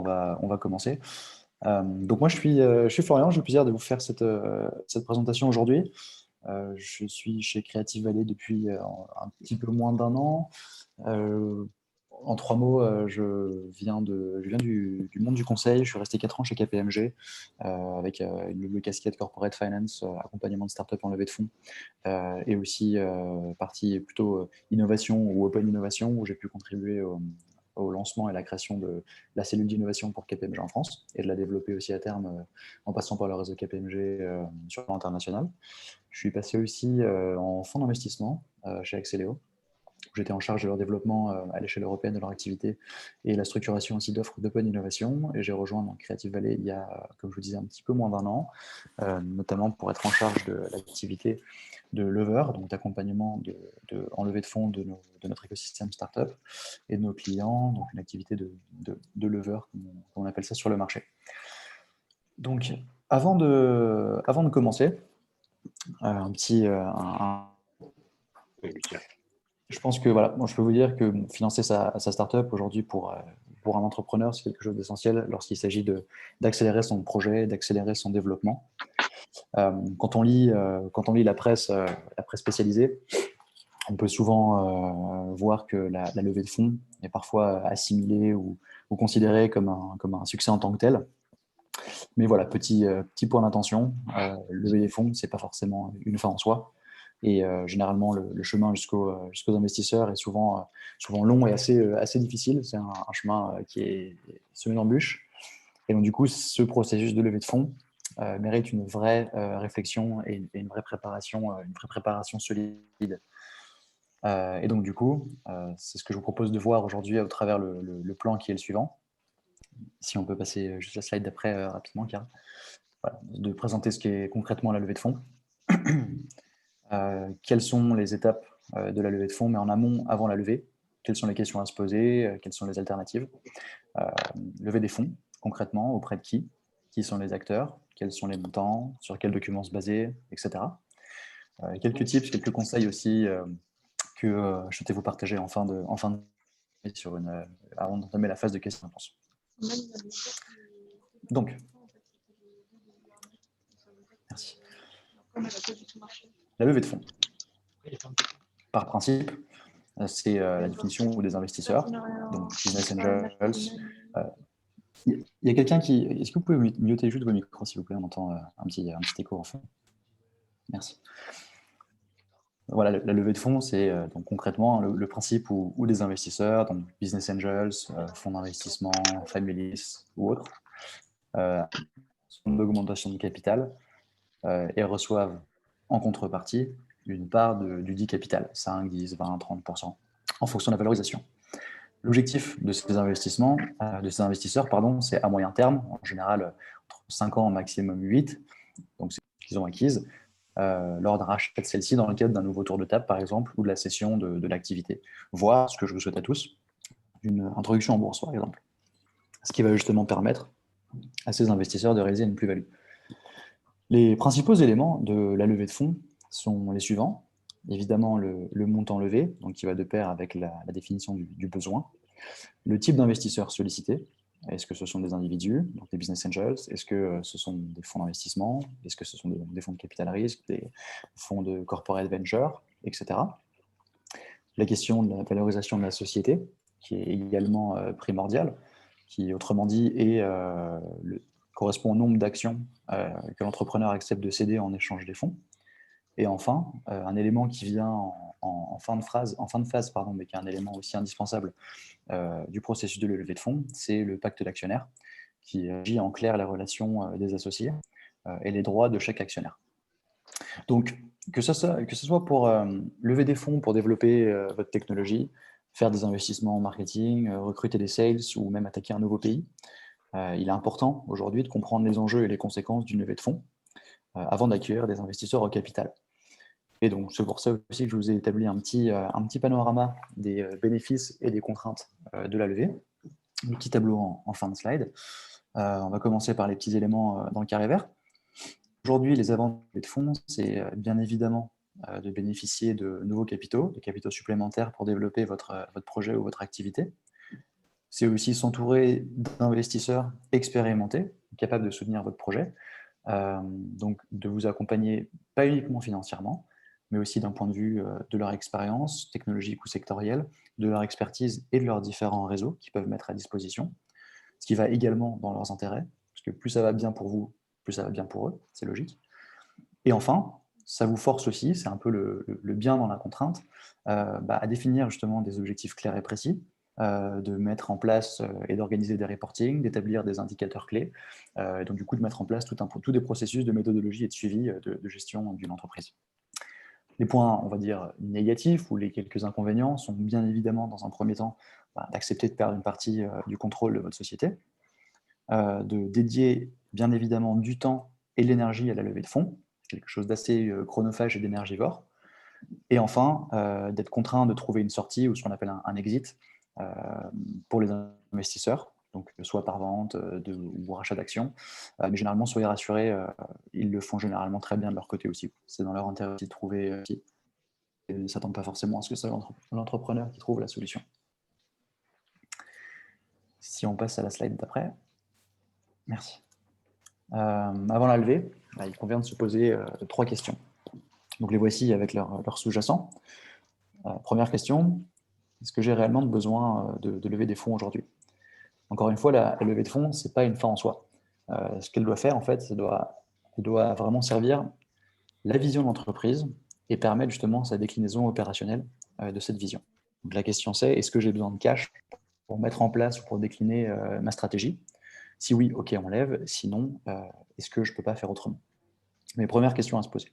on va commencer. Donc moi, je suis Florian, j'ai le plaisir de vous faire cette présentation aujourd'hui. Je suis chez Creative Valley depuis un petit peu moins d'1 an. Euh, En 3 mots, je viens du monde du conseil. Je suis resté 4 ans chez KPMG avec une double casquette corporate finance, accompagnement de start-up en levée de fonds et aussi partie plutôt innovation ou open innovation où j'ai pu contribuer au lancement et la création de la cellule d'innovation pour KPMG en France et de la développer aussi à terme en passant par le réseau KPMG sur l'international. Je suis passé aussi en fonds d'investissement chez Axeléo. J'étais en charge de leur développement à l'échelle européenne de leur activité et la structuration aussi d'offres d'open innovation. Et j'ai rejoint donc, Creative Valley il y a, comme je vous disais, un petit peu moins d'1 an, notamment pour être en charge de l'activité de lever, donc d'accompagnement en levée de fonds de notre écosystème startup et de nos clients, donc une activité de lever, comme on appelle ça sur le marché. Donc, avant de commencer, je pense que voilà, moi, je peux vous dire que financer sa startup aujourd'hui pour un entrepreneur, c'est quelque chose d'essentiel lorsqu'il s'agit d'accélérer son projet, d'accélérer son développement. Quand on lit la presse spécialisée, on peut souvent voir que la levée de fonds est parfois assimilée ou considérée comme un succès en tant que tel. Mais voilà, petit point d'attention, lever des fonds, ce n'est pas forcément une fin en soi. Et généralement, le chemin jusqu'aux investisseurs est souvent long et assez difficile. C'est un chemin qui est semé d'embûches. Et donc, du coup, ce processus de levée de fonds mérite une vraie réflexion et une vraie préparation solide. Et donc, du coup, c'est ce que je vous propose de voir aujourd'hui au travers le plan qui est le suivant. Si on peut passer juste la slide d'après rapidement, Kara. Voilà, de présenter ce qu'est concrètement la levée de fonds. Quelles sont les étapes de la levée de fonds, mais en amont, avant la levée? Quelles sont les questions à se poser? Quelles sont les alternatives? Lever des fonds, concrètement, auprès de qui? Qui sont les acteurs? Quels sont les montants? Sur quels documents se baser? Etc. Quelques tips, quelques conseils aussi que je souhaitais vous partager en fin de avant d'entamer la phase de questions-réponses. Donc, merci. La levée de fonds. Par principe, c'est la définition des investisseurs, donc business angels. Il y a quelqu'un qui... Est-ce que vous pouvez muter juste vos micros, s'il vous plaît? On entend un petit écho en fond. Merci. Voilà, la levée de fonds, c'est donc concrètement le principe où des investisseurs, donc business angels, fonds d'investissement, families ou autres, sont d'augmentation de capital et reçoivent en contrepartie une part du dit capital, 5, 10, 20, 30%, en fonction de la valorisation. L'objectif de ces investisseurs, c'est à moyen terme, en général entre 5 ans, maximum 8, donc c'est ce qu'ils ont acquise, lors d'un rachat de celle-ci dans le cadre d'un nouveau tour de table, par exemple, ou de la cession de l'activité. Voire, ce que je vous souhaite à tous, une introduction en bourse, par exemple. Ce qui va justement permettre à ces investisseurs de réaliser une plus-value. Les principaux éléments de la levée de fonds sont les suivants. Évidemment, le montant levé, donc qui va de pair avec la définition du besoin. Le type d'investisseur sollicité. Est-ce que ce sont des individus, donc des business angels? Est-ce que ce sont des fonds d'investissement? Est-ce que ce sont des fonds de capital risque, des fonds de corporate venture, etc. La question de la valorisation de la société, qui est également primordiale, qui, autrement dit, correspond au nombre d'actions que l'entrepreneur accepte de céder en échange des fonds. Et enfin, un élément qui vient en fin de phase, mais qui est un élément aussi indispensable du processus de levée de fonds, c'est le pacte d'actionnaires, qui régit en clair la relation des associés et les droits de chaque actionnaire. Donc, que ce soit pour lever des fonds pour développer votre technologie, faire des investissements en marketing, recruter des sales ou même attaquer un nouveau pays, il est important aujourd'hui de comprendre les enjeux et les conséquences d'une levée de fonds avant d'accueillir des investisseurs au capital. Et donc, c'est pour ça aussi que je vous ai établi un petit panorama des bénéfices et des contraintes de la levée. Un petit tableau en fin de slide. On va commencer par les petits éléments dans le carré vert. Aujourd'hui, les avantages de fonds, c'est bien évidemment de bénéficier de nouveaux capitaux, de capitaux supplémentaires pour développer votre projet ou votre activité. C'est aussi s'entourer d'investisseurs expérimentés, capables de soutenir votre projet, donc de vous accompagner pas uniquement financièrement, mais aussi d'un point de vue de leur expérience technologique ou sectorielle, de leur expertise et de leurs différents réseaux qu'ils peuvent mettre à disposition, ce qui va également dans leurs intérêts, parce que plus ça va bien pour vous, plus ça va bien pour eux, c'est logique. Et enfin, ça vous force aussi, c'est un peu le bien dans la contrainte, à définir justement des objectifs clairs et précis, de mettre en place et d'organiser des reportings, d'établir des indicateurs clés, et donc du coup de mettre en place tous des processus de méthodologie et de suivi de gestion d'une entreprise. Les points, on va dire, négatifs ou les quelques inconvénients sont bien évidemment, dans un premier temps, d'accepter de perdre une partie du contrôle de votre société, de dédier bien évidemment du temps et de l'énergie à la levée de fonds, quelque chose d'assez chronophage et d'énergivore, et enfin, d'être contraint de trouver une sortie ou ce qu'on appelle un exit pour les investisseurs, donc soit par vente ou rachat d'actions. Mais généralement, soyez rassurés, ils le font généralement très bien de leur côté aussi. C'est dans leur intérêt de trouver, et ils ne s'attendent pas forcément à ce que ce soit l'entrepreneur qui trouve la solution. Si on passe à la slide d'après. Merci. Avant la levée, il convient de se poser 3 questions. Donc les voici avec leur sous-jacent. Première question, est-ce que j'ai réellement besoin de lever des fonds aujourd'hui? Encore une fois, la levée de fonds, ce n'est pas une fin en soi. Ce qu'elle doit faire, en fait, elle doit vraiment servir la vision de l'entreprise et permettre justement sa déclinaison opérationnelle de cette vision. Donc la question c'est, est-ce que j'ai besoin de cash pour mettre en place ou pour décliner ma stratégie? Si oui, ok, on lève. Sinon, est-ce que je ne peux pas faire autrement? Mais première question à se poser.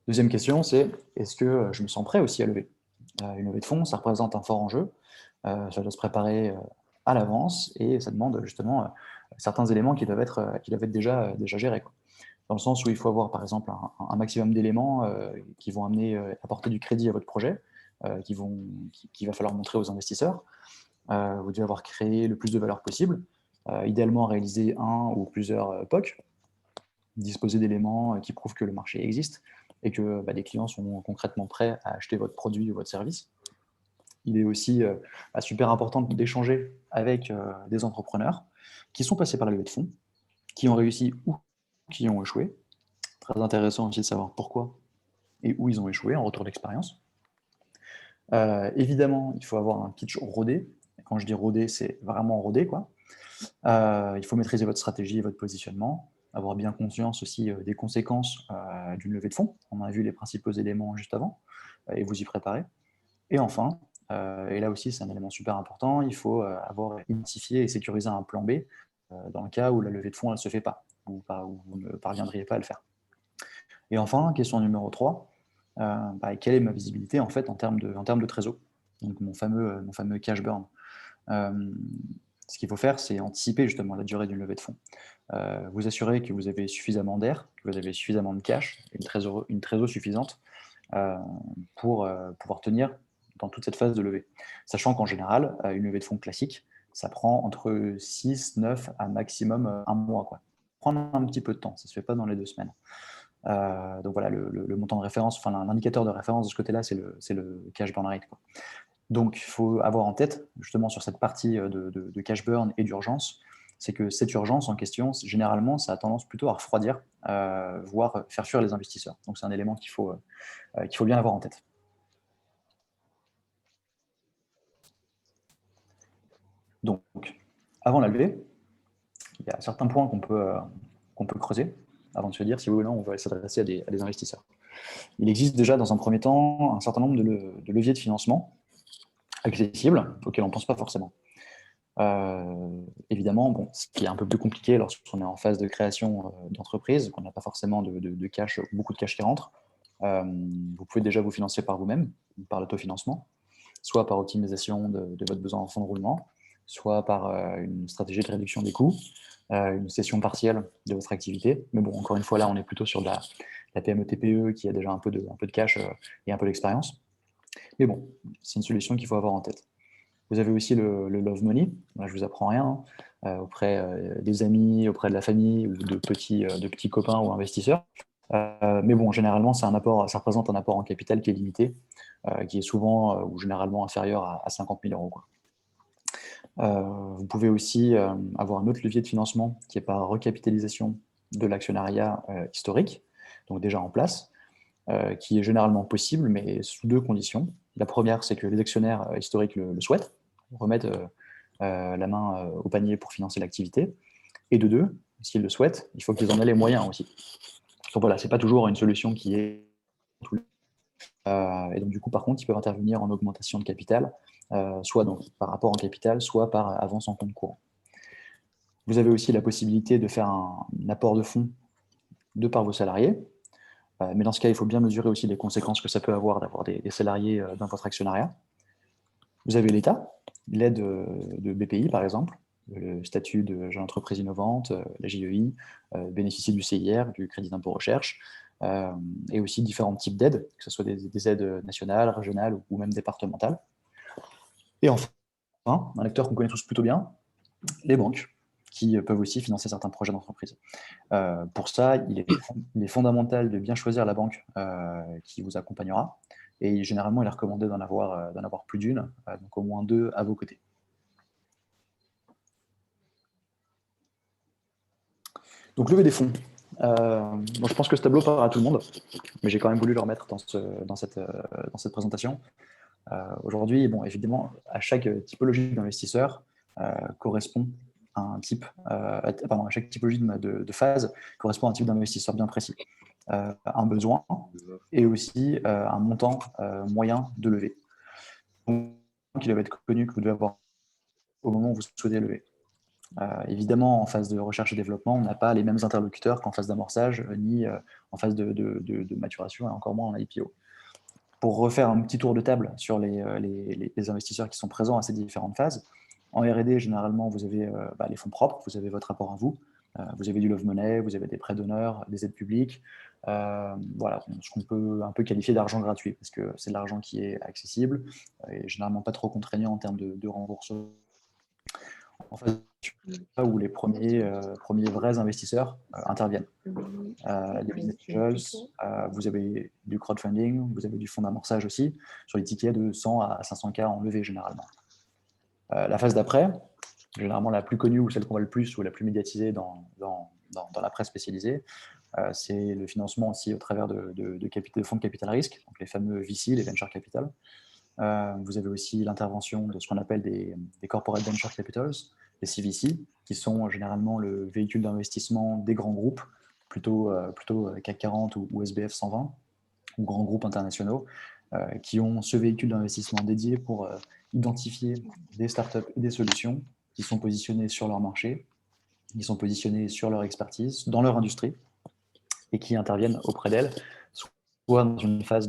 Deuxième question, c'est est-ce que je me sens prêt aussi à lever? Une levée de fonds, ça représente un fort enjeu. Ça doit se préparer à l'avance et ça demande justement certains éléments qui doivent être déjà gérés, quoi. Dans le sens où il faut avoir par exemple un maximum d'éléments qui vont apporter du crédit à votre projet, qu'il va falloir montrer aux investisseurs. Vous devez avoir créé le plus de valeur possible, idéalement réaliser un ou plusieurs POC, disposer d'éléments qui prouvent que le marché existe et que les clients sont concrètement prêts à acheter votre produit ou votre service. Il est aussi super important d'échanger avec des entrepreneurs qui sont passés par la levée de fonds, qui ont réussi ou qui ont échoué. Très intéressant aussi de savoir pourquoi et où ils ont échoué en retour d'expérience. Évidemment, il faut avoir un pitch rodé. Quand je dis rodé, c'est vraiment rodé, quoi. Il faut maîtriser votre stratégie et votre positionnement, avoir bien conscience aussi des conséquences d'une levée de fonds. On a vu les principaux éléments juste avant, et vous y préparer. Et enfin, et là aussi c'est un élément super important, il faut avoir identifié et sécurisé un plan B dans le cas où la levée de fonds ne se fait pas, ou vous ne parviendriez pas à le faire. Et enfin, question numéro 3, quelle est ma visibilité en fait en termes de trésor? Donc mon fameux cash burn. Ce qu'il faut faire, c'est anticiper justement la durée d'une levée de fonds. Vous assurer que vous avez suffisamment d'air, que vous avez suffisamment de cash, une trésor suffisante pour pouvoir tenir dans toute cette phase de levée. Sachant qu'en général, une levée de fonds classique, ça prend entre 6, 9 à maximum un mois, quoi. Prendre un petit peu de temps, ça ne se fait pas dans les 2 semaines. Donc voilà, le montant de référence, enfin l'indicateur de référence de ce côté-là, c'est le cash burn rate, quoi. Donc, il faut avoir en tête, justement, sur cette partie de cash burn et d'urgence, c'est que cette urgence en question, généralement, ça a tendance plutôt à refroidir, voire faire fuir les investisseurs. Donc, c'est un élément qu'il faut bien avoir en tête. Donc, avant la levée, il y a certains points qu'on peut creuser avant de se dire si oui ou non on va s'adresser à des investisseurs. Il existe déjà, dans un premier temps, un certain nombre de leviers de financement accessibles auxquels on ne pense pas forcément. Évidemment, ce qui est un peu plus compliqué lorsqu'on est en phase de création d'entreprise, qu'on n'a pas forcément de cash, beaucoup de cash qui rentre, vous pouvez déjà vous financer par vous-même, par l'autofinancement, soit par optimisation de votre besoin en fonds de roulement, soit par une stratégie de réduction des coûts, une cession partielle de votre activité. Mais bon, encore une fois, là, on est plutôt sur de la PME-TPE qui a déjà un peu de cash et un peu d'expérience. Mais bon, c'est une solution qu'il faut avoir en tête. Vous avez aussi le love money. Là, je ne vous apprends rien, auprès des amis, auprès de la famille ou de petits copains ou investisseurs. Mais bon, généralement, ça représente un apport en capital qui est limité, qui est souvent ou généralement inférieur à 50 000 €, quoi. Vous pouvez aussi avoir un autre levier de financement qui est par recapitalisation de l'actionnariat historique, donc déjà en place, qui est généralement possible, mais sous deux conditions. La première, c'est que les actionnaires historiques le souhaitent, remettent la main au panier pour financer l'activité. Et de deux, s'ils le souhaitent, il faut qu'ils en aient les moyens aussi. Donc voilà, ce n'est pas toujours une solution qui est... et donc du coup, par contre, ils peuvent intervenir en augmentation de capital, soit donc par rapport en capital, soit par avance en compte courant. Vous avez aussi la possibilité de faire un apport de fonds de par vos salariés, mais dans ce cas, il faut bien mesurer aussi les conséquences que ça peut avoir d'avoir des salariés dans votre actionnariat. Vous avez l'État, l'aide de BPI par exemple, le statut de jeune entreprise innovante, la JEI, bénéficier du CIR, du crédit d'impôt recherche, et aussi différents types d'aides, que ce soit des aides nationales, régionales ou même départementales. Et enfin, un acteur qu'on connaît tous plutôt bien, les banques, qui peuvent aussi financer certains projets d'entreprise. Pour ça, il est fondamental de bien choisir la banque qui vous accompagnera. Et généralement, il est recommandé d'en avoir plus d'une, donc au moins deux à vos côtés. Donc, lever des fonds. Je pense que ce tableau parle à tout le monde, mais j'ai quand même voulu le remettre dans cette présentation. Aujourd'hui, bon, évidemment, à chaque typologie d'investisseur correspond à un type, à chaque typologie de phase correspond à un type d'investisseur bien précis. Un besoin et aussi un montant moyen de levée. Donc, il doit être connu que vous devez avoir au moment où vous souhaitez lever. Évidemment, en phase de recherche et développement, on n'a pas les mêmes interlocuteurs qu'en phase d'amorçage, ni en phase de maturation, et encore moins en IPO. Pour refaire un petit tour de table sur les investisseurs qui sont présents à ces différentes phases, en R&D, généralement, vous avez les fonds propres, vous avez votre apport à vous, vous avez du love money, vous avez des prêts d'honneur, des aides publiques, voilà, ce qu'on peut un peu qualifier d'argent gratuit, parce que c'est de l'argent qui est accessible et généralement pas trop contraignant en termes de remboursement. En fait, où les premiers vrais investisseurs interviennent. Les business angels, vous avez du crowdfunding, vous avez du fonds d'amorçage aussi, sur les tickets de 100 à 500K en levée généralement. La phase d'après, généralement la plus connue ou celle qu'on voit le plus ou la plus médiatisée dans la presse spécialisée, c'est le financement aussi au travers de fonds de capital risque, donc les fameux VC, les venture capital. Vous avez aussi l'intervention de ce qu'on appelle des corporate venture capitals, les CVC, qui sont généralement le véhicule d'investissement des grands groupes, plutôt CAC 40 ou SBF 120, ou grands groupes internationaux, qui ont ce véhicule d'investissement dédié pour identifier des startups et des solutions qui sont positionnées sur leur marché, qui sont positionnées sur leur expertise, dans leur industrie, et qui interviennent auprès d'elles, soit dans une phase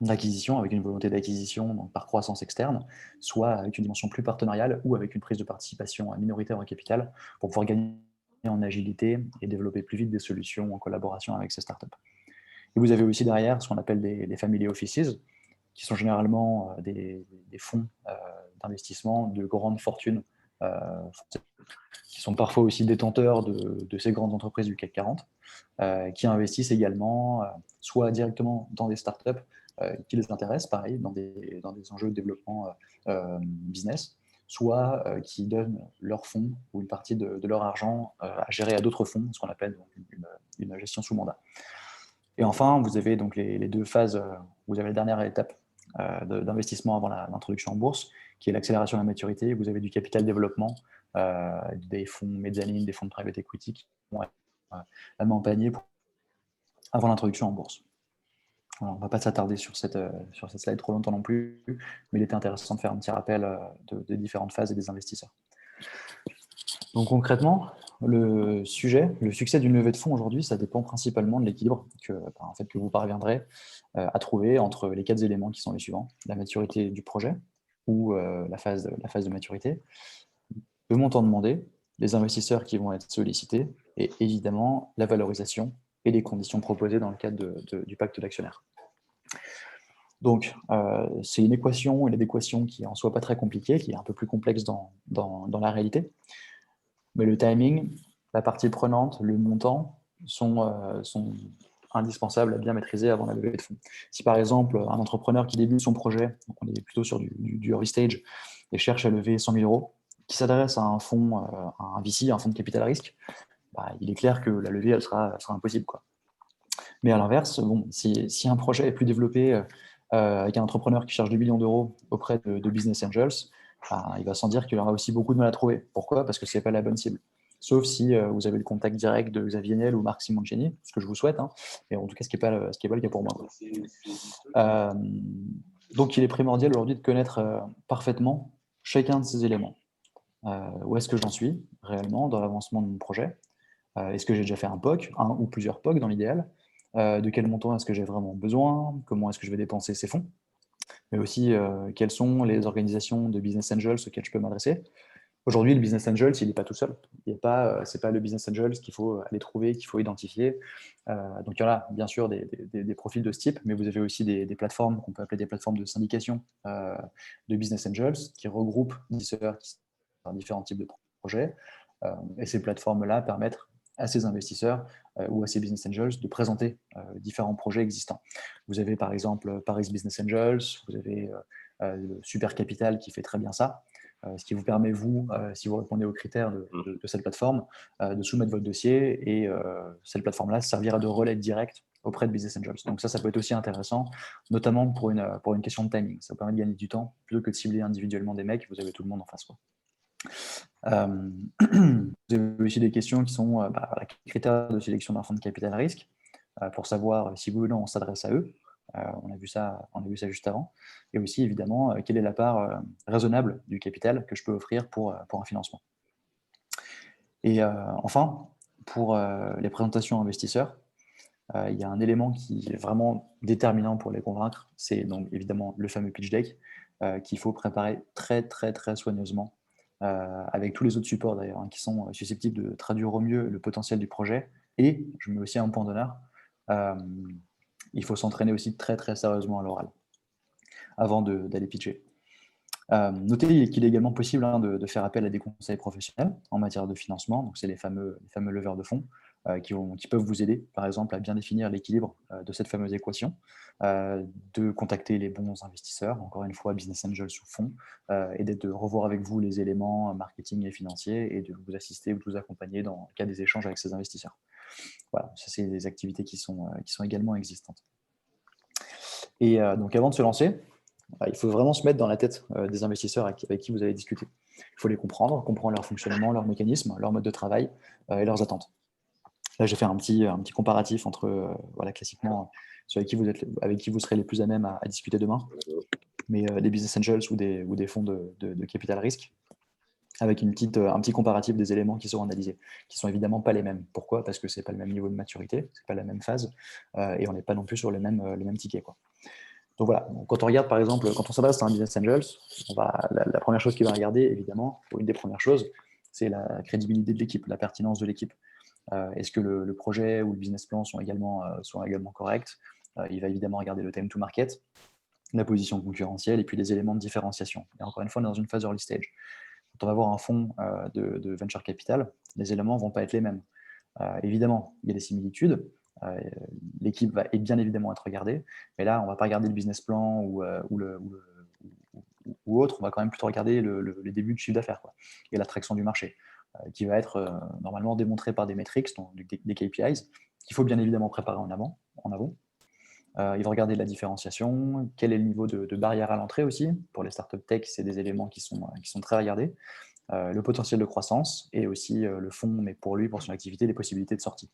d'acquisition, avec une volonté d'acquisition par croissance externe, soit avec une dimension plus partenariale ou avec une prise de participation minoritaire en capital pour pouvoir gagner en agilité et développer plus vite des solutions en collaboration avec ces startups. Et vous avez aussi derrière ce qu'on appelle des family offices, qui sont généralement des fonds d'investissement de grandes fortunes, qui sont parfois aussi détenteurs de ces grandes entreprises du CAC 40, qui investissent également soit directement dans des startups qui les intéressent, pareil, dans des enjeux de développement business, soit qui donnent leur fonds ou une partie de leur argent à gérer à d'autres fonds, ce qu'on appelle donc une gestion sous mandat. Et enfin, vous avez donc les deux phases, vous avez la dernière étape d'investissement avant l'introduction en bourse, qui est l'accélération de la maturité. Vous avez du capital développement, des fonds mezzanine, des fonds de private equity qui vont être la main en panier avant l'introduction en bourse. Alors, on ne va pas s'attarder sur cette slide trop longtemps non plus, mais il était intéressant de faire un petit rappel des différentes phases et des investisseurs. Donc concrètement, le succès d'une levée de fonds aujourd'hui, ça dépend principalement de l'équilibre que vous parviendrez à trouver entre les 4 éléments qui sont les suivants: la maturité du projet ou la phase de maturité, le montant demandé, les investisseurs qui vont être sollicités et évidemment la valorisation et les conditions proposées dans le cadre du pacte d'actionnaires. Donc, c'est une équation, une adéquation qui est en soi pas très compliquée, qui est un peu plus complexe dans la réalité. Mais le timing, la partie prenante, le montant sont indispensables à bien maîtriser avant la levée de fonds. Si par exemple, un entrepreneur qui débute son projet, donc on est plutôt sur du early stage, et cherche à lever 100 000 €, qui s'adresse à un fonds, à un VC, un fonds de capital risque, il est clair que la levée, elle sera impossible, quoi. Mais à l'inverse, bon, si un projet est plus développé avec un entrepreneur qui cherche 2 millions d'euros auprès de business angels, il va sans dire qu'il aura aussi beaucoup de mal à trouver. Pourquoi? Parce que ce n'est pas la bonne cible. Sauf si vous avez le contact direct de Xavier Niel ou Marc Simoncini, ce que je vous souhaite, hein, mais en tout cas, ce qui n'est pas le cas pour moi. Donc, il est primordial aujourd'hui de connaître parfaitement chacun de ces éléments. Où est-ce que j'en suis réellement dans l'avancement de mon projet? Est-ce que j'ai déjà fait un POC, un ou plusieurs POC dans l'idéal? De quel montant est-ce que j'ai vraiment besoin? Comment est-ce que je vais dépenser ces fonds? Mais aussi, quelles sont les organisations de business angels auxquelles je peux m'adresser? Aujourd'hui, le business angel, il n'est pas tout seul. C'est pas le business angel qu'il faut aller trouver, qu'il faut identifier. Donc, il y en a bien sûr des profils de ce type, mais vous avez aussi des plateformes qu'on peut appeler des plateformes de syndication de business angels qui regroupent investisseurs qui sont différents types de projets. Et ces plateformes-là permettent à ces investisseurs ou à ces business angels de présenter différents projets existants. Vous avez par exemple Paris Business Angels, vous avez Super Capital qui fait très bien ça. Ce qui vous permet, vous, si vous répondez aux critères de cette plateforme, de soumettre votre dossier et cette plateforme-là servira de relais direct auprès de Business Angels. Donc ça peut être aussi intéressant, notamment pour une question de timing. Ça vous permet de gagner du temps plutôt que de cibler individuellement des mecs, vous avez tout le monde en face, quoi. Vous avez aussi des questions qui sont les critères de sélection d'un fonds de capital risque pour savoir si oui ou non on s'adresse à eux. On a vu ça juste avant. Et aussi, évidemment, quelle est la part raisonnable du capital que je peux offrir pour un financement. Et enfin, pour les présentations investisseurs, il y a un élément qui est vraiment déterminant pour les convaincre, c'est donc évidemment le fameux pitch deck qu'il faut préparer très, très, très soigneusement, avec tous les autres supports d'ailleurs, hein, qui sont susceptibles de traduire au mieux le potentiel du projet. Et je mets aussi un point d'honneur, il faut s'entraîner aussi très, très sérieusement à l'oral avant d'aller pitcher. Notez qu'il est également possible de faire appel à des conseils professionnels en matière de financement. Donc, c'est les fameux leveurs de fonds qui peuvent vous aider, par exemple, à bien définir l'équilibre de cette fameuse équation, de contacter les bons investisseurs, encore une fois, business angels ou fonds, et de revoir avec vous les éléments marketing et financiers et de vous assister ou de vous accompagner dans le cas des échanges avec ces investisseurs. Voilà, ça, c'est des activités qui sont également existantes. Et donc, avant de se lancer, il faut vraiment se mettre dans la tête des investisseurs avec qui vous allez discuter. Il faut les comprendre leur fonctionnement, leur mécanisme, leur mode de travail et leurs attentes. Là, j'ai fait un petit comparatif entre, classiquement, ceux avec qui vous serez les plus à même à discuter demain, mais les business angels ou des fonds de capital risque, avec un petit comparatif des éléments qui seront analysés, qui sont évidemment pas les mêmes. Pourquoi? Parce que c'est pas le même niveau de maturité, c'est pas la même phase, et on n'est pas non plus sur les mêmes tickets, quoi. Donc voilà, quand on regarde par exemple, quand on s'adresse à un business angels, la première chose qu'il va regarder, évidemment, ou une des premières choses, c'est la crédibilité de l'équipe, la pertinence de l'équipe. Est-ce que le projet ou le business plan sont également corrects? Il va évidemment regarder le time to market, la position concurrentielle et puis les éléments de différenciation. Et encore une fois, dans une phase early stage. Quand on va voir un fonds de venture capital, les éléments ne vont pas être les mêmes. Évidemment, il y a des similitudes. L'équipe va bien évidemment être regardée, mais là, on ne va pas regarder le business plan ou autre, on va quand même plutôt regarder les débuts de chiffre d'affaires et l'attraction du marché, qui va être normalement démontré par des metrics, donc des KPIs, qu'il faut bien évidemment préparer en amont. Il va regarder la différenciation, quel est le niveau de barrière à l'entrée aussi. Pour les startups tech, c'est des éléments qui sont très regardés. Le potentiel de croissance et aussi le fonds, mais pour son activité, les possibilités de sortie.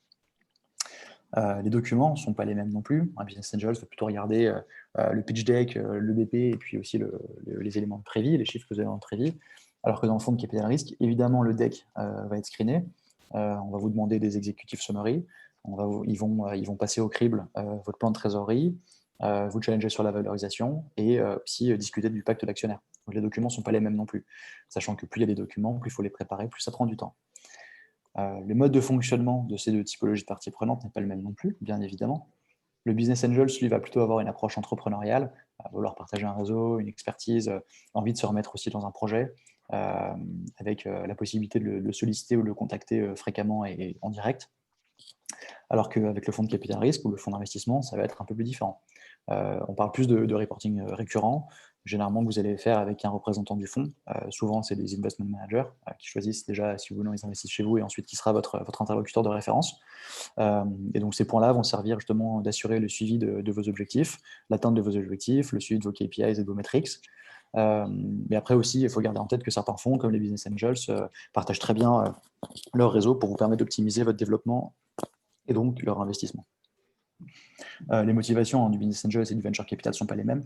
Les documents ne sont pas les mêmes non plus. Un business angel va plutôt regarder le pitch deck, le BP et puis aussi les éléments de prévis, les chiffres que vous avez dans le prévis. Alors que dans le fonds de capital risque, évidemment, le deck va être screené. On va vous demander des executive summary. Ils vont passer au crible votre plan de trésorerie, vous challenger sur la valorisation et aussi discuter du pacte d'actionnaire. Donc les documents ne sont pas les mêmes non plus. Sachant que plus il y a des documents, plus il faut les préparer, plus ça prend du temps. Le mode de fonctionnement de ces deux typologies de parties prenantes n'est pas le même non plus, bien évidemment. Le business angel, lui, va plutôt avoir une approche entrepreneuriale, vouloir partager un réseau, une expertise, envie de se remettre aussi dans un projet, avec la possibilité de le solliciter ou de le contacter fréquemment et en direct. Alors qu'avec le fonds de capital risque ou le fonds d'investissement, ça va être un peu plus différent. On parle plus de reporting récurrent, généralement que vous allez faire avec un représentant du fonds. Souvent, c'est des investment managers qui choisissent déjà si oui ou non ils investissent chez vous et ensuite qui sera votre interlocuteur de référence. Et donc, ces points-là vont servir justement d'assurer le suivi de vos objectifs, l'atteinte de vos objectifs, le suivi de vos KPIs et de vos metrics. Mais après aussi, il faut garder en tête que certains fonds, comme les Business Angels, partagent très bien leur réseau pour vous permettre d'optimiser votre développement et donc leur investissement. Les motivations du Business Angels et du Venture Capital ne sont pas les mêmes.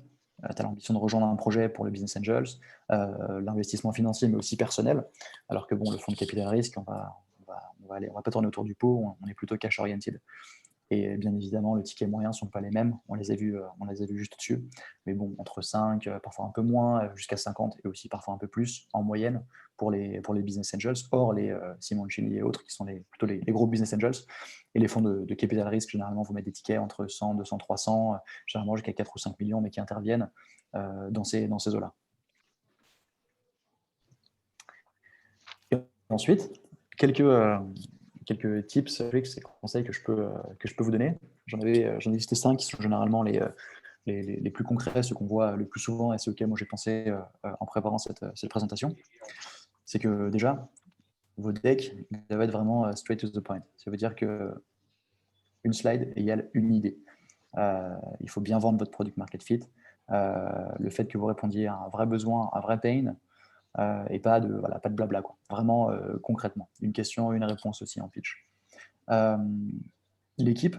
Tu as l'ambition de rejoindre un projet pour le Business Angels, l'investissement financier, mais aussi personnel, alors que bon, le fonds de capital risque, on va pas tourner autour du pot, on est plutôt cash-oriented. Et bien évidemment, le ticket moyen ne sont pas les mêmes, on les a vus juste au-dessus, mais bon, entre 5, parfois un peu moins, jusqu'à 50, et aussi parfois un peu plus en moyenne pour les Business Angels, or les Simoncini et autres, qui sont plutôt les gros Business Angels. Et les fonds de capital risque, généralement, vous mettez des tickets entre 100, 200, 300, généralement jusqu'à 4 ou 5 millions, mais qui interviennent dans ces eaux-là. Et ensuite, quelques tips, tricks et conseils que je peux vous donner. J'en ai listé 5 qui sont généralement les plus concrets, ceux qu'on voit le plus souvent et ceux auxquels moi j'ai pensé en préparant cette présentation. C'est que déjà, vos decks doivent être vraiment straight to the point. Ça veut dire qu'une slide égale une idée. Il faut bien vendre votre product market fit. Le fait que vous répondiez à un vrai besoin, un vrai pain, et pas de blabla, quoi. Vraiment concrètement. Une question, une réponse aussi en pitch. L'équipe,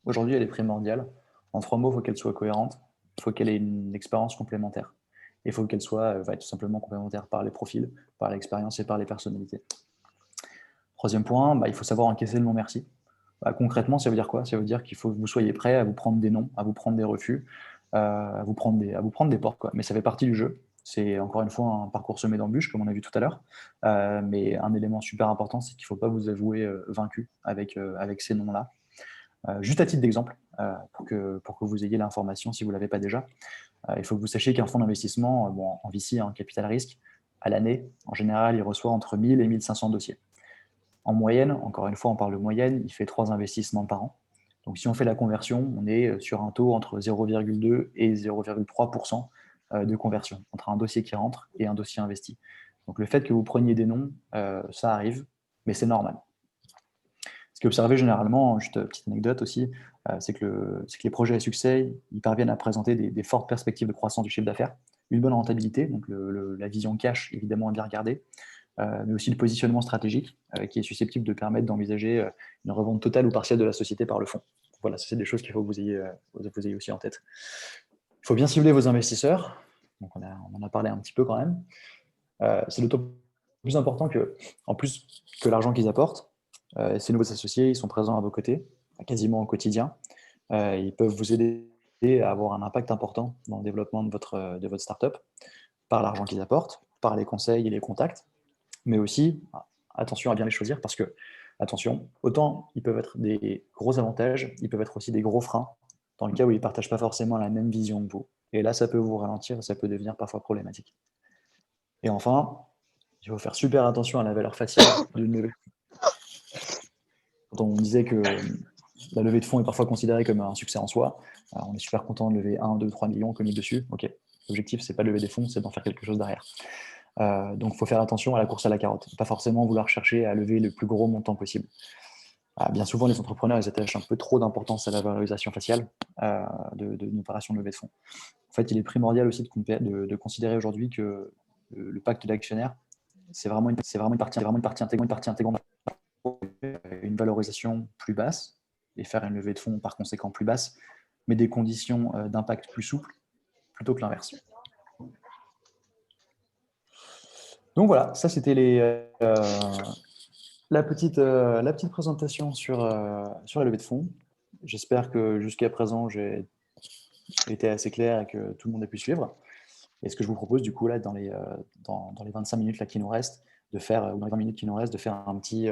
aujourd'hui, elle est primordiale. En 3 mots, il faut qu'elle soit cohérente, il faut qu'elle ait une expérience complémentaire. Et il faut qu'elle soit tout simplement complémentaire par les profils, par l'expérience et par les personnalités. Troisième point, il faut savoir encaisser le non merci. Concrètement, ça veut dire quoi? Ça veut dire qu'il faut que vous soyez prêt à vous prendre des noms, à vous prendre des refus, à vous prendre des portes, quoi. Mais ça fait partie du jeu. C'est encore une fois un parcours semé d'embûches, comme on a vu tout à l'heure. Mais un élément super important, c'est qu'il ne faut pas vous avouer vaincu avec ces noms-là. Juste à titre d'exemple, pour que vous ayez l'information si vous ne l'avez pas déjà, il faut que vous sachiez qu'un fonds d'investissement, en VC, en capital risque, à l'année, en général, il reçoit entre 1000 et 1500 dossiers. En moyenne, encore une fois, on parle de moyenne, il fait 3 investissements par an. Donc, si on fait la conversion, on est sur un taux entre 0,2 et 0,3% de conversion entre un dossier qui rentre et un dossier investi. Donc, le fait que vous preniez des noms, ça arrive, mais c'est normal. Ce qui est observé généralement, juste petite anecdote aussi, c'est que les projets à succès, ils parviennent à présenter des fortes perspectives de croissance du chiffre d'affaires, une bonne rentabilité, donc la vision cash, évidemment, est bien regardée, mais aussi le positionnement stratégique qui est susceptible de permettre d'envisager une revente totale ou partielle de la société par le fonds. Voilà, ça c'est des choses qu'il faut que vous ayez aussi en tête. Il faut bien cibler vos investisseurs, donc on en a parlé un petit peu quand même. C'est d'autant plus important en plus que l'argent qu'ils apportent, ces nouveaux associés, ils sont présents à vos côtés, quasiment au quotidien. Ils peuvent vous aider à avoir un impact important dans le développement de votre startup par l'argent qu'ils apportent, par les conseils et les contacts, mais aussi, attention à bien les choisir parce que, attention, autant ils peuvent être des gros avantages, ils peuvent être aussi des gros freins dans le cas où ils ne partagent pas forcément la même vision que vous. Et là, ça peut vous ralentir, ça peut devenir parfois problématique. Et enfin, il faut faire super attention à la valeur faciale d'une levée. Quand on disait que la levée de fonds est parfois considérée comme un succès en soi, on est super content de lever 1, 2, 3 millions comme dessus. Ok, l'objectif, c'est pas de lever des fonds, c'est d'en faire quelque chose derrière. Donc, il faut faire attention à la course à la carotte, pas forcément vouloir chercher à lever le plus gros montant possible. Bien souvent, les entrepreneurs ils attachent un peu trop d'importance à la valorisation faciale d'une opération de levée de fonds. En fait, il est primordial aussi de considérer aujourd'hui que le pacte d'actionnaires, c'est vraiment une partie intégrante, une valorisation plus basse et faire une levée de fonds par conséquent plus basse, mais des conditions d'impact plus souples plutôt que l'inverse. Donc voilà, ça c'était la petite présentation sur la levée de fonds. J'espère que jusqu'à présent, j'ai été assez clair et que tout le monde a pu suivre. Et ce que je vous propose, du coup, là, dans les 25 minutes là, qui nous restent, ou dans les 20 minutes qui nous restent, de faire un petit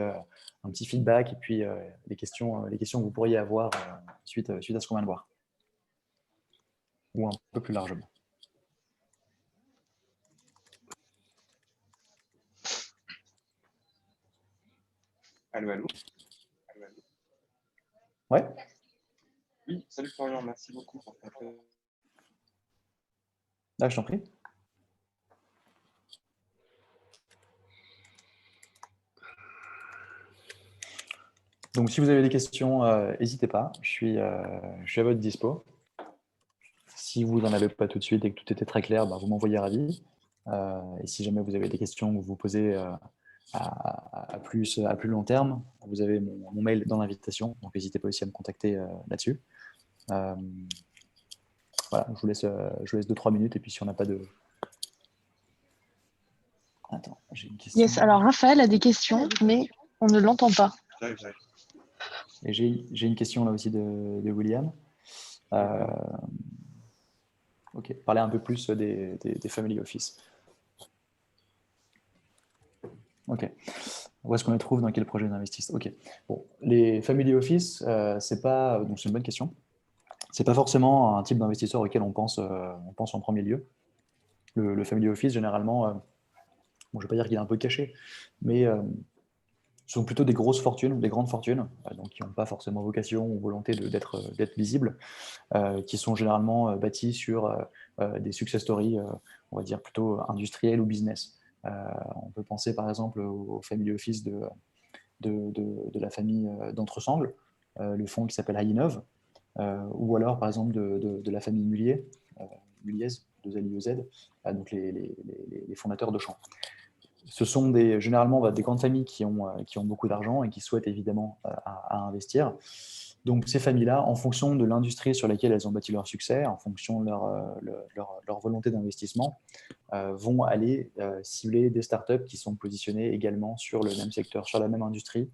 feedback et puis les questions que vous pourriez avoir suite à ce qu'on vient de voir. Ou un peu plus largement. Allô, allô. Ouais. Oui, salut Florian, merci beaucoup pour ta présence. Là, je t'en prie. Donc, si vous avez des questions, n'hésitez pas. Je suis à votre dispo. Si vous n'en avez pas tout de suite et que tout était très clair, vous m'envoyez ravi. Et si jamais vous avez des questions que vous posez à plus long terme, vous avez mon mail dans l'invitation. Donc, n'hésitez pas aussi à me contacter là-dessus. Voilà, je vous laisse 2-3 minutes. Et puis, si on n'a pas de... Attends, j'ai une question. Yes, alors Raphaël a des questions, mais on ne l'entend pas. Et j'ai une question là aussi de William. Ok, parler un peu plus des family office. Ok. Où est-ce qu'on les trouve, dans quel projet d'investissement? Ok. Bon, les family office, c'est une bonne question. C'est pas forcément un type d'investisseur auquel on pense en premier lieu. Le family office, généralement, je ne vais pas dire qu'il est un peu caché, mais ce sont plutôt des grosses fortunes, des grandes fortunes, donc qui n'ont pas forcément vocation ou volonté d'être visibles, qui sont généralement bâtis sur des success stories, on va dire plutôt industriels ou business. On peut penser par exemple au family office de la famille d'Entresangles, le fonds qui s'appelle Innov, ou alors par exemple de la famille Mulliez, Mulliez, de Z, donc les fondateurs d'Auchan. Ce sont généralement des grandes familles qui ont beaucoup d'argent et qui souhaitent évidemment à investir. Donc ces familles-là, en fonction de l'industrie sur laquelle elles ont bâti leur succès, en fonction de leur volonté d'investissement, vont aller cibler des startups qui sont positionnées également sur le même secteur, sur la même industrie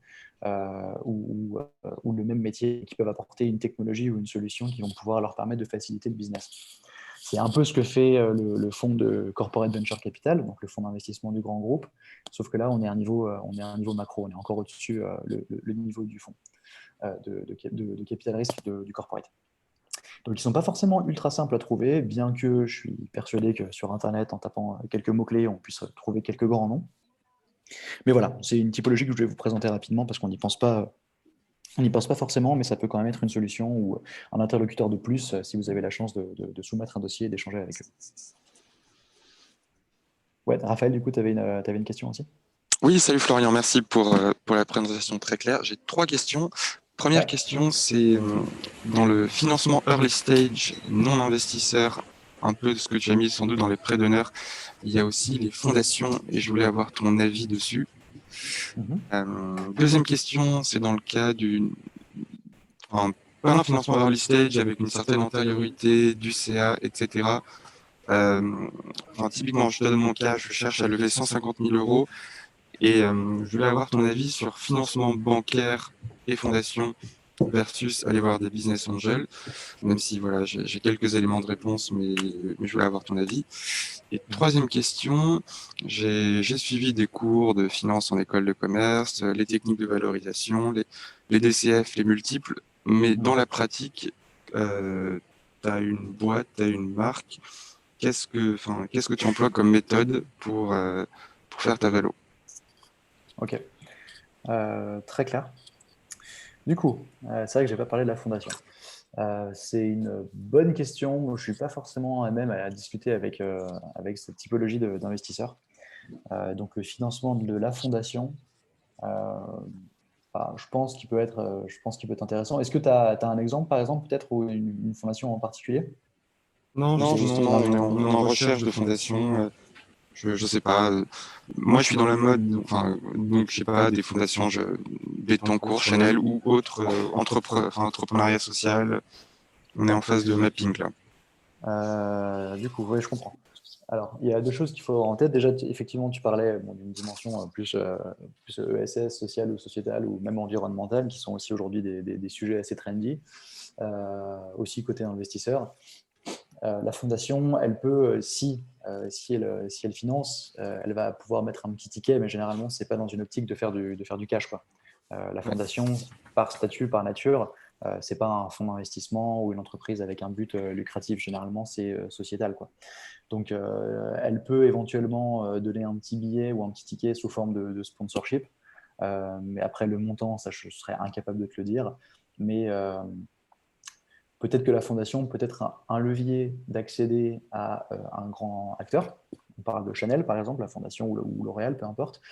ou le même métier, qui peuvent apporter une technologie ou une solution qui vont pouvoir leur permettre de faciliter le business. C'est un peu ce que fait le fonds de Corporate Venture Capital, donc le fonds d'investissement du grand groupe, sauf que là, on est à un niveau macro, on est encore au-dessus le niveau du fonds de capital risque du corporate. Donc, ils ne sont pas forcément ultra simples à trouver, bien que je suis persuadé que sur Internet, en tapant quelques mots-clés, on puisse trouver quelques grands noms. Mais voilà, c'est une typologie que je vais vous présenter rapidement parce qu'on n'y pense pas. On n'y pense pas forcément, mais ça peut quand même être une solution ou un interlocuteur de plus si vous avez la chance de soumettre un dossier et d'échanger avec eux. Ouais, Raphaël, du coup, tu avais une question aussi? Oui, salut Florian, merci pour la présentation très claire. J'ai 3 questions. Première question, c'est dans le financement early stage, non investisseur, un peu de ce que tu as mis sans doute dans les prêts d'honneur, il y a aussi les fondations et je voulais avoir ton avis dessus. Deuxième question, c'est dans le cas pas un financement early stage avec une certaine antériorité, du CA, etc. Typiquement, je te donne mon cas, je cherche à lever 150 000 € et je voulais avoir ton avis sur financement bancaire et fondation versus aller voir des business angels, même si voilà, j'ai quelques éléments de réponse, mais je voulais avoir ton avis. Et troisième question, j'ai suivi des cours de finance en école de commerce, les techniques de valorisation, les DCF, les multiples, mais dans la pratique, tu as une boîte, tu as une marque. Qu'est-ce que tu emploies comme méthode pour faire ta valo? Ok, très clair. Du coup, c'est vrai que je n'ai pas parlé de la fondation. C'est une bonne question. Je ne suis pas forcément à même à discuter avec cette typologie d'investisseurs. Donc, le financement de la fondation, je pense qu'il peut être intéressant. Est-ce que tu as un exemple, par exemple, peut-être, ou une fondation en particulier? Non, on est en recherche de fondation. Je sais pas. Moi, je suis dans la mode, donc je sais pas, des fondations, Bettencourt, Chanel ou autres entrepreneuriat social. On est en phase de mapping là. Du coup, oui, je comprends. Alors, il y a deux choses qu'il faut avoir en tête. Déjà, effectivement, tu parlais d'une dimension plus ESS, sociale ou sociétale, ou même environnementale, qui sont aussi aujourd'hui des sujets assez trendy, aussi côté investisseur. La fondation, elle peut, si elle finance, elle va pouvoir mettre un petit ticket, mais généralement, ce n'est pas dans une optique de faire du cash, quoi. La fondation, par statut, par nature, ce n'est pas un fonds d'investissement ou une entreprise avec un but lucratif. Généralement, c'est sociétal, quoi. Donc, elle peut éventuellement donner un petit billet ou un petit ticket sous forme de sponsorship. Mais après, le montant, ça, je serais incapable de te le dire. Mais peut-être que la fondation peut être un levier d'accéder à un grand acteur. On parle de Chanel, par exemple, la fondation ou L'Oréal, peu importe.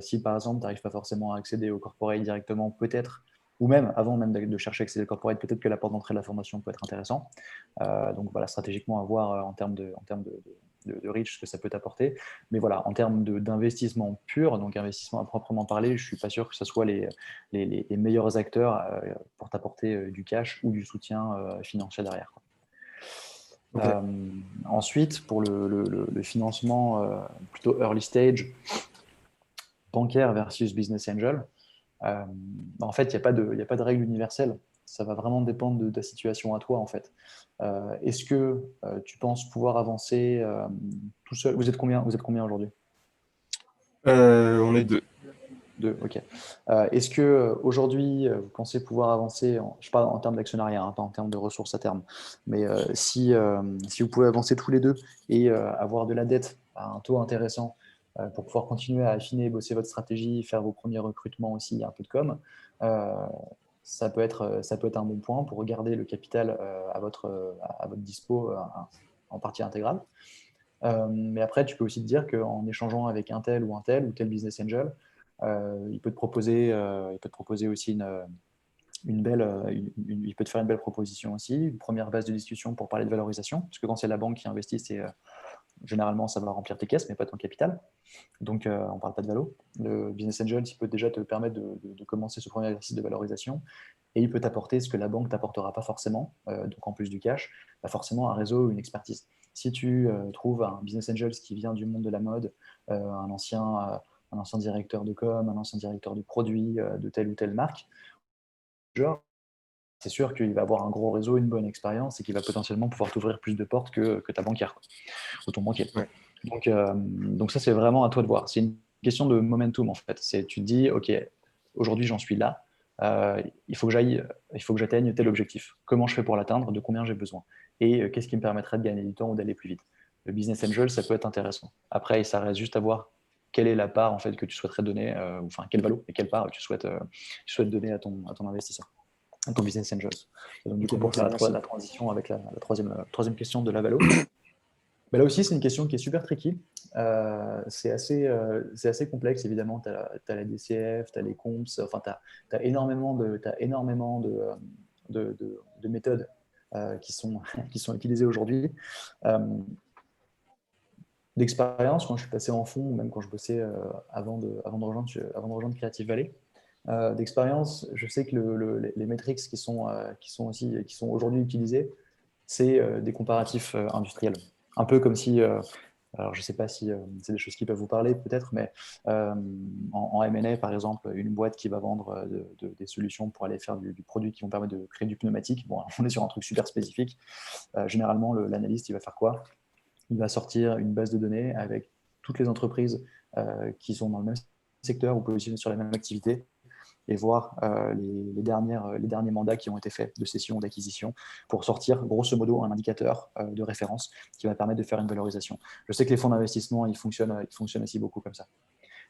Si, par exemple, tu n'arrives pas forcément à accéder au corporate directement, peut-être, ou même, avant même de chercher à accéder au corporate, peut-être que la porte d'entrée de la fondation peut être intéressant. Donc, voilà, stratégiquement, à voir en termes de reach, ce que ça peut t'apporter. Mais voilà, en termes d'investissement pur, donc investissement à proprement parler, je ne suis pas sûr que ce soit les meilleurs acteurs pour t'apporter du cash ou du soutien financier derrière, quoi. Okay. Ensuite, pour le financement plutôt early stage, bancaire versus business angel, en fait, il n'y a pas de règle universelle. Ça va vraiment dépendre de ta situation à toi, en fait. Est-ce que tu penses pouvoir avancer tout seul? Vous êtes combien aujourd'hui? On est deux. Deux, ok. Est-ce que aujourd'hui vous pensez pouvoir avancer, je parle en termes d'actionnariat, hein, pas en termes de ressources à terme, mais si vous pouvez avancer tous les deux et avoir de la dette à un taux intéressant pour pouvoir continuer à affiner, bosser votre stratégie, faire vos premiers recrutements aussi, un peu de com, ça peut être un bon point pour garder le capital à votre dispo en partie intégrale. Mais après, tu peux aussi te dire qu'en échangeant avec un tel ou tel business angel, il peut te proposer aussi il peut te faire une belle proposition aussi, une première base de discussion pour parler de valorisation, parce que quand c'est la banque qui investit, généralement ça va remplir tes caisses, mais pas ton capital. Donc on ne parle pas de valo. Le business angel, il peut déjà te permettre de commencer ce premier exercice de valorisation, et il peut t'apporter ce que la banque ne t'apportera pas forcément, donc en plus du cash, forcément un réseau, une expertise. Si tu trouves un business angel qui vient du monde de la mode, un ancien directeur de com, un ancien directeur de produit de telle ou telle marque, genre, c'est sûr qu'il va avoir un gros réseau, une bonne expérience et qu'il va potentiellement pouvoir t'ouvrir plus de portes que ta banquière, quoi, ou ton banquier. Ouais. Donc ça, c'est vraiment à toi de voir. C'est une question de momentum, en fait. Tu te dis, OK, aujourd'hui, j'en suis là. Il faut que j'atteigne tel objectif. Comment je fais pour l'atteindre? De combien j'ai besoin? Et qu'est-ce qui me permettrait de gagner du temps ou d'aller plus vite? Le business angel, ça peut être intéressant. Après, ça reste juste à voir quelle est la part en fait, que tu souhaiterais donner, enfin, quelle valeur et quelle part tu souhaites donner à ton investisseur, à ton business angel. Et donc, du coup, pour faire la transition avec la troisième question de la valo, là aussi, c'est une question qui est super tricky. C'est assez complexe, évidemment. Tu as la DCF, tu as les comps, enfin, tu as énormément de méthodes qui sont utilisées aujourd'hui. D'expérience, quand je suis passé en fond, ou même quand je bossais avant de rejoindre Creative Valley, d'expérience, je sais que les metrics qui sont aujourd'hui utilisés, c'est des comparatifs industriels. Un peu comme si, alors je ne sais pas si c'est des choses qui peuvent vous parler peut-être, mais en M&A par exemple, une boîte qui va vendre des solutions pour aller faire du produit qui vont permettre de créer du pneumatique, bon, on est sur un truc super spécifique. Généralement, l'analyste, il va faire quoi? Il va sortir une base de données avec toutes les entreprises qui sont dans le même secteur ou positionnées sur la même activité, et voir les derniers mandats qui ont été faits de cession ou d'acquisition pour sortir grosso modo un indicateur de référence qui va permettre de faire une valorisation. Je sais que les fonds d'investissement, ils fonctionnent aussi beaucoup comme ça.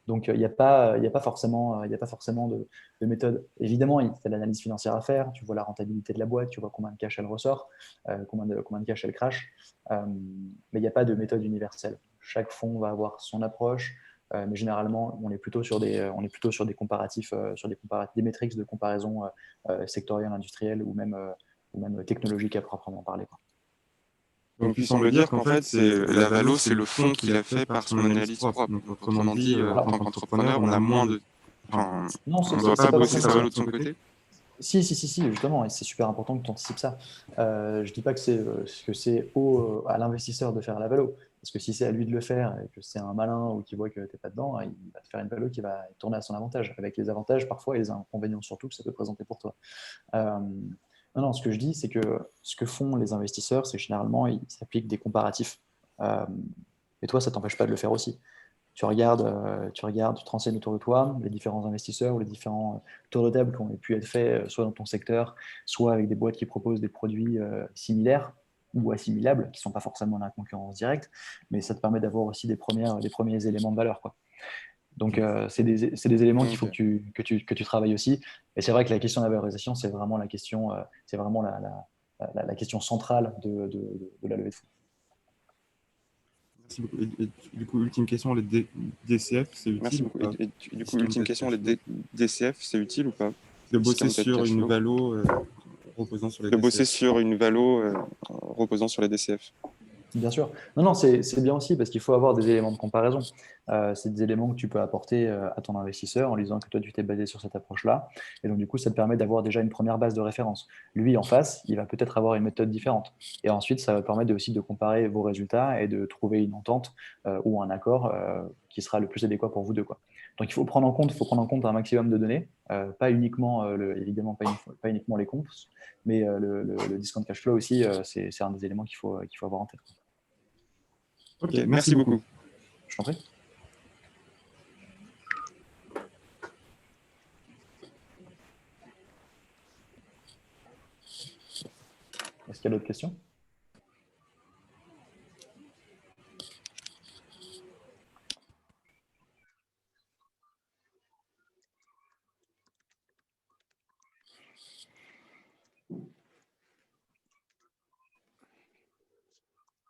Donc, il n'y a pas forcément de méthode. Évidemment, il y a l'analyse financière à faire, tu vois la rentabilité de la boîte, tu vois combien de cash elle ressort, combien de cash elle crache, mais il n'y a pas de méthode universelle. Chaque fonds va avoir son approche, mais généralement, on est plutôt sur des comparatifs, des métriques de comparaison sectorielle, industrielle ou même technologique à proprement parler, quoi. Donc, il semble dire qu'en fait, la valo, c'est le fonds qu'il a fait par son analyse propre. Donc, autrement dit, en tant qu'entrepreneur, on a moins de. Enfin, non, on ne doit pas bosser sa valo de son côté. Si, justement, et c'est super important que tu anticipes ça. Je ne dis pas que c'est à l'investisseur de faire la valo, parce que si c'est à lui de le faire et que c'est un malin ou qu'il voit que tu n'es pas dedans, il va te faire une valo qui va tourner à son avantage, avec les avantages parfois et les inconvénients surtout que ça peut présenter pour toi. Non, ce que je dis, c'est que ce que font les investisseurs, c'est généralement, ils s'appliquent des comparatifs. Et toi, ça ne t'empêche pas de le faire aussi. Tu regardes, tu te renseignes autour de toi, les différents investisseurs ou les différents tours de table qui ont pu être faits, soit dans ton secteur, soit avec des boîtes qui proposent des produits similaires ou assimilables, qui ne sont pas forcément dans la concurrence directe, mais ça te permet d'avoir aussi des premiers éléments de valeur, quoi. Donc, c'est des éléments qu'il faut Ok. que tu travailles aussi. Et c'est vrai que la question de la valorisation, c'est vraiment la question, c'est vraiment la question centrale de la levée de fonds. Merci beaucoup. Et du coup, ultime question, les DCF, c'est Merci utile ou beaucoup. pas? Du coup, ultime question, les DCF, c'est utile ou pas? De bosser Discounted sur cash une flow. valo reposant sur les De bosser DCF. sur une valo reposant sur les DCF. Bien sûr. Non, c'est bien aussi parce qu'il faut avoir des éléments de comparaison. C'est des éléments que tu peux apporter à ton investisseur en lui disant que toi, tu t'es basé sur cette approche-là. Et donc, du coup, ça te permet d'avoir déjà une première base de référence. Lui, en face, il va peut-être avoir une méthode différente. Et ensuite, ça va permettre aussi de comparer vos résultats et de trouver une entente ou un accord qui sera le plus adéquat pour vous deux, quoi. Donc, il faut prendre en compte un maximum de données, pas uniquement, évidemment, pas uniquement les comptes, mais le discount cash flow aussi, c'est un des éléments qu'il faut avoir en tête. Ok, Merci beaucoup. Je t'en prie. Est-ce qu'il y a d'autres questions?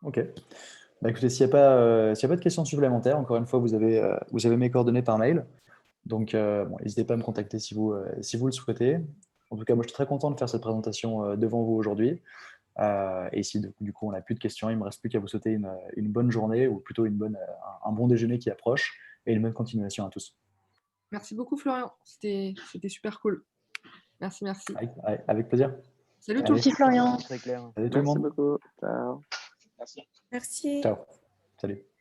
Ok. Bah, écoutez, s'il n'y a pas de questions supplémentaires, encore une fois, vous avez mes coordonnées par mail. Donc, bon, n'hésitez pas à me contacter si vous le souhaitez. En tout cas, moi, je suis très content de faire cette présentation devant vous aujourd'hui. Et si du coup, on n'a plus de questions, il ne me reste plus qu'à vous souhaiter une bonne journée ou plutôt un bon déjeuner qui approche et une bonne continuation à tous. Merci beaucoup, Florian. C'était super cool. Merci. Avec plaisir. Salut tout le Allez, Merci Florian. Très clair. salut tout le Merci monde. beaucoup. Ciao. Merci. Ciao. Salut.